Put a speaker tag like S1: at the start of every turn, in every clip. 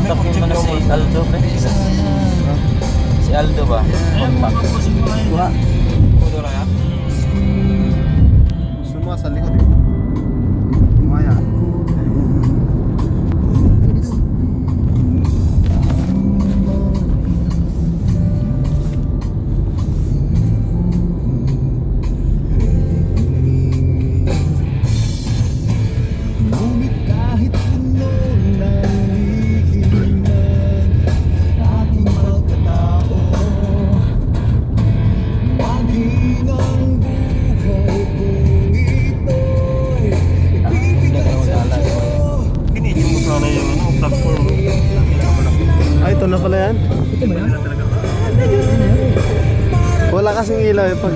S1: Kontakin mo na si Aldo, pre. Si Aldo ba? Contact.
S2: Kuha.
S1: Kudo lang yan?
S2: Suma sa likod eh. Kumaya. Ay, ito na pala yan.
S3: Ito ba yan?
S2: Wala kasing ilaw eh pag...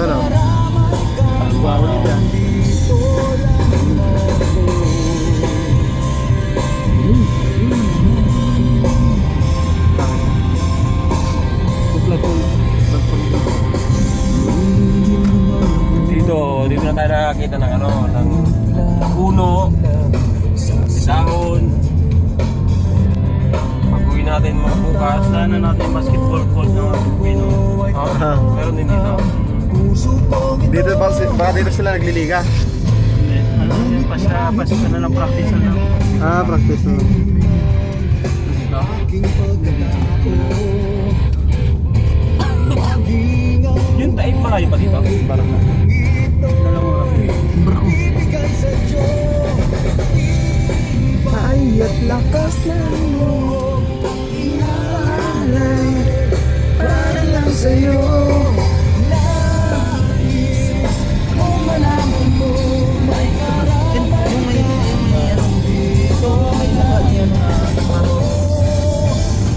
S2: Ano? Wow, yan.
S1: Dito na tayo nakakita ng ano, ng puno, dahon. Pag-uwi natin mga bukas, sana natin basketball court ng Pino. Meron din dito.
S2: Dito baka dito sila nagliliga.
S3: Ano yan, basta na lang practice lang.
S2: Ah, practice na.
S1: Yung taib malayo pa dito.
S2: Parang na. Ay, at lakas ng loob inaalay para lang sa'yo. Kung malaman mo may karaman meron dito may lahat yan.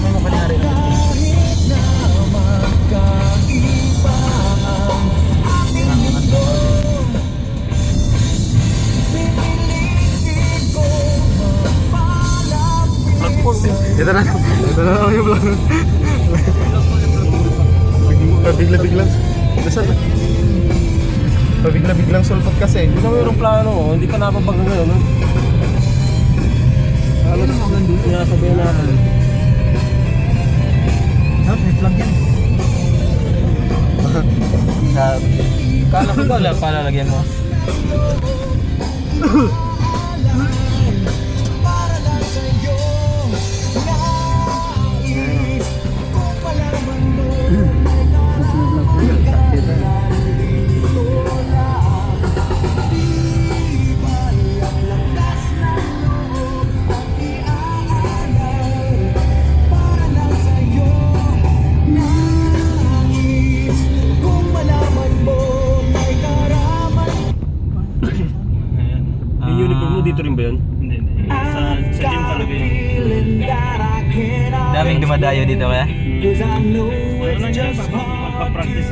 S1: May mapalihari na dito.
S2: Kahit na magkaiba ang ating mundo, pipiliin ko mapalapit. Ito na lang yung vlog. Pabigla-biglang. Nasaan na? Pabigla-biglang sulpot kasi.
S1: Hindi na mayroong plano, hindi ka napapag ngayon.
S2: Halos
S1: Sinasabihan natin.
S3: May plug yan.
S1: Kala ko ba lang palalagyan mo? Yung uniform mo dito rin ba yun?
S3: Hindi. Sa gym talaga yun.
S1: Daming dumadayo dito kaya?
S3: Ano lang yan, magpa-practice.